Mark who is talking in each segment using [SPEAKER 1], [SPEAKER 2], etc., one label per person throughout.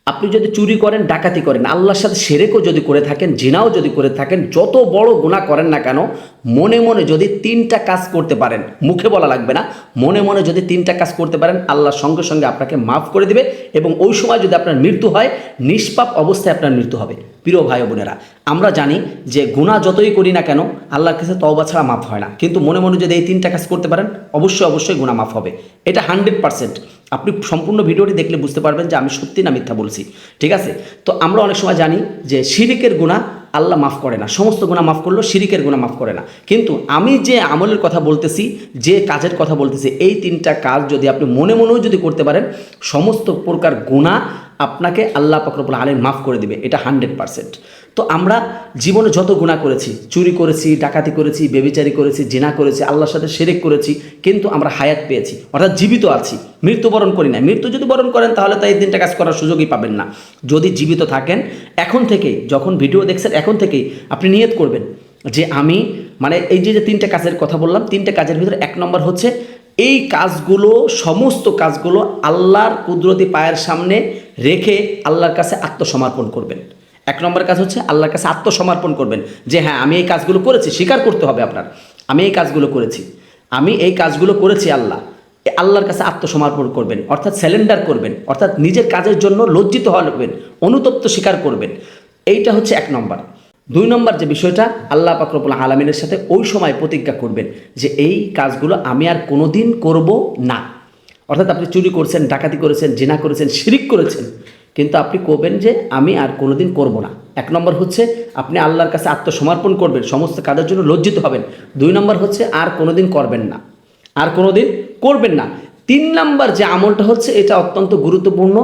[SPEAKER 1] আপনি যদি চুরি করেন, ডাকাতি করেন, আল্লাহর সাথে শিরকও যদি করে থাকেন, জিনাও যদি করে থাকেন, যত বড় গুনাহ করেন না কেন, মনে মনে যদি 3টা কাজ করতে পারেন, মুখে বলা লাগবে না, মনে মনে যদি 3টা কাজ করতে পারেন, আল্লাহ সঙ্গে সঙ্গে আপনাকে মাফ করে দিবে। এবং ওই সময় যদি আপনার মৃত্যু হয়, নিষ্পাপ অবস্থায় আপনার মৃত্যু হবে। প্রিয় ভাই ও বোনেরা, আমরা জানি যে গুনাহ যতই করি না কেন আল্লাহর কাছে তওবা ছাড়া মাফ হয় না, কিন্তু মনে মনে যদি এই 3টা কাজ করতে পারেন, অবশ্যই অবশ্যই গুনাহ মাফ হবে। এটা 100%। আপনি সম্পূর্ণ ভিডিওটি দেখলে বুঝতে পারবেন যে আমি সত্যি না মিথ্যা বলছি, ঠিক আছে? তো আমরা অনেক সময় জানি যে শিরিকের গুনাহ আল্লাহ মাফ করে না, সমস্ত গুনাহ মাফ করলেও শিরিকের গুনাহ মাফ করে না। কিন্তু আমি যে আমলের কথা বলতেছি, যে কাজের কথা বলতেছি, এই 3টা কাজ যদি আপনি মনে মনেও যদি করতে পারেন, সমস্ত প্রকার গুনাহ আপনাকে আল্লাহ পাক রব্বুল আলামিন মাফ করে দিবে। এটা 100%। তো আমরা জীবনে যত গুনাহ করেছি, চুরি করেছি, ডাকাতি করেছি, ব্যভিচারী করেছি, জিনা করেছি, আল্লাহর সাথে শিরক করেছি, কিন্তু আমরা হায়াত পেয়েছি, অর্থাৎ জীবিত আছি, মৃত্যুবরণ করি না। মৃত্যু যদি বরণ করেন তাহলে তো এই 3টা কাজ করার সুযোগই পাবেন না। যদি জীবিত থাকেন, এখন থেকেই, যখন ভিডিও দেখছেন এখন থেকেই আপনি নিয়ত করবেন যে আমি, মানে এই যে 3টা কাজের কথা বললাম, 3টা কাজের ভিতরে 1 নম্বর হচ্ছে এই কাজগুলো, সমস্ত কাজগুলো আল্লাহর কুদরতি পায়ের সামনে রেখে আল্লাহর কাছে আত্মসমর্পণ করবেন। 1 নম্বর কাজ হচ্ছে আল্লাহর কাছে আত্মসমর্পণ করবেন যে হ্যাঁ আমি এই কাজগুলো করেছি, স্বীকার করতে হবে আপনার, আমি এই কাজগুলো করেছি, আমি এই কাজগুলো করেছি। আল্লাহর কাছে আত্মসমর্পণ করবেন, অর্থাৎ স্যালেন্ডার করবেন, অর্থাৎ নিজের কাজের জন্য লজ্জিত হবেন, অনুতপ্ত স্বীকার করবেন। এইটা হচ্ছে 1 নম্বর। 2 নম্বর যে বিষয়টা, আল্লাহ পাক রব্বুল আলামিনের সাথে ওই সময় প্রতিজ্ঞা করবেন যে এই কাজগুলো আমি আর কোনোদিন করব না। অর্থাৎ আপনি চুরি করেছেন, ডাকাতি করেছেন, জিনা করেছেন, শিরিক করেছেন, কিন্তু আপনি করবেন যে আমি আর কোনোদিন করব না। 1 নম্বর হচ্ছে আপনি আল্লাহর কাছে আত্মসমর্পণ করবেন, সমস্ত কাজের জন্য লজ্জিত হবেন। 2 নম্বর হচ্ছে আর কোনোদিন করবেন না, আর কোনোদিন করবেন না। 3 নম্বর যে আমলটা হচ্ছে, এটা অত্যন্ত গুরুত্বপূর্ণ,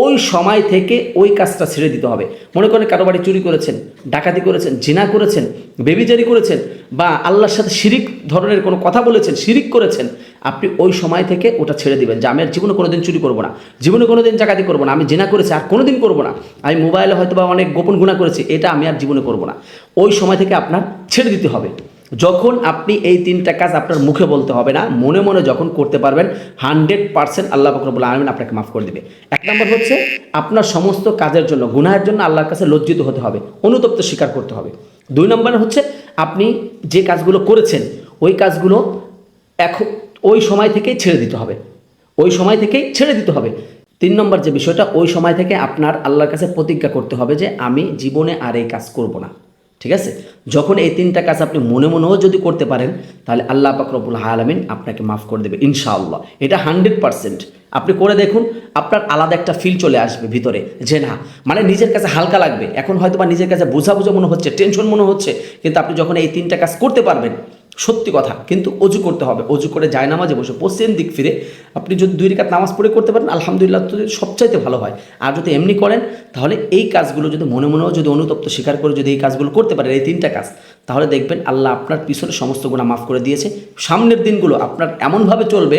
[SPEAKER 1] ওই সময় থেকে ওই কাজটা ছেড়ে দিতে হবে। মনে করেন কারো বাড়ি চুরি করেছেন, ডাকাতি করেছেন, জিনা করেছেন, ব্যভিচারী করেছেন, বা আল্লাহর সাথে শিরিক ধরনের কোনো কথা বলেছেন, শিরিক করেছেন, আপনি ওই সময় থেকে ওটা ছেড়ে দিবেন যে আমি আর জীবনে কোনোদিন চুরি করব না, জীবনে কোনোদিন ডাকাতি করব না, আমি জিনা করেছি আর কোনোদিন করব না, আমি মোবাইলে হয়তো বা অনেক গোপন গুনাহ করেছি, এটা আমি আর জীবনে করব না। ওই সময় থেকে আপনার ছেড়ে দিতে হবে। যখন আপনি এই 3টা কাজ আপনার মুখে বলতে হবে না, মনে মনে যখন করতে পারবেন, 100% আল্লাহ পাক রব্বুল আলামিন আপনাকে মাফ করে দেবে। 1 নম্বর হচ্ছে আপনার সমস্ত কাজের জন্য, গুনাহের জন্য আল্লাহর কাছে লজ্জিত হতে হবে, অনুতপ্ত স্বীকার করতে হবে। 2 নম্বর হচ্ছে আপনি যে কাজগুলো করেছেন ওই কাজগুলো এখন ওই সময় থেকেই ছেড়ে দিতে হবে, ওই সময় থেকেই ছেড়ে দিতে হবে। 3 নম্বর যে বিষয়টা, ওই সময় থেকে আপনার আল্লাহর কাছে প্রতিজ্ঞা করতে হবে যে আমি জীবনে আর এই কাজ করব না, ঠিক আছে? যখন এই 3টা কাজ আপনি মনে মনেও যদি করতে পারেন, তাহলে আল্লাহ পাক রব্বুল আলামিন আপনাকে মাফ করে দেবে ইনশাআল্লাহ। এটা 100%। আপনি করে দেখুন, আপনার আলাদা একটা ফিল চলে আসবে ভিতরে, যে না, মানে নিজের কাছে হালকা লাগবে। এখন হয়তো বা নিজের কাছে বোঝা বোঝা মনে হচ্ছে, টেনশন মনে হচ্ছে, কিন্তু আপনি যখন এই 3টা কাজ করতে পারবেন, সত্যি কথা, কিন্তু অজু করতে হবে। অজু করে জায়নামাজে বসে পশ্চিম দিক ফিরে আপনি যদি 2 রাকাত নামাজ পড়ে করতে পারেন, আলহামদুলিল্লাহ, তো সবচাইতে ভালো হয়। আর যদি এমনি করেন, তাহলে এই কাজগুলো যদি মনে মনেও যদি অনুতপ্ত স্বীকার করে যদি এই কাজগুলো করতে পারেন, এই 3টা কাজ, তাহলে দেখবেন আল্লাহ আপনার পিছনে সমস্ত গুনাহ মাফ করে দিয়েছে। সামনের দিনগুলো আপনার এমনভাবে চলবে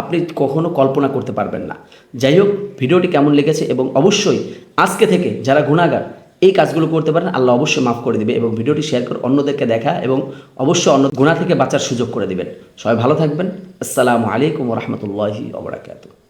[SPEAKER 1] আপনি কখনো কল্পনা করতে পারবেন না। যাই হোক, ভিডিওটি কেমন লেগেছে, এবং অবশ্যই আজকে থেকে যারা গুনাহগার এই কাজগুলো করতে পারেন, আল্লাহ অবশ্যই মাফ করে দিবে। এবং ভিডিওটি শেয়ার করে অন্যদেরকে দেখা, এবং অবশ্যই অন্য গুনাহ থেকে বাঁচার সুযোগ করে দিবেন। সবাই ভালো থাকবেন। আসসালামু আলাইকুম ওয়া রাহমাতুল্লাহি ওয়া বারাকাতুহু।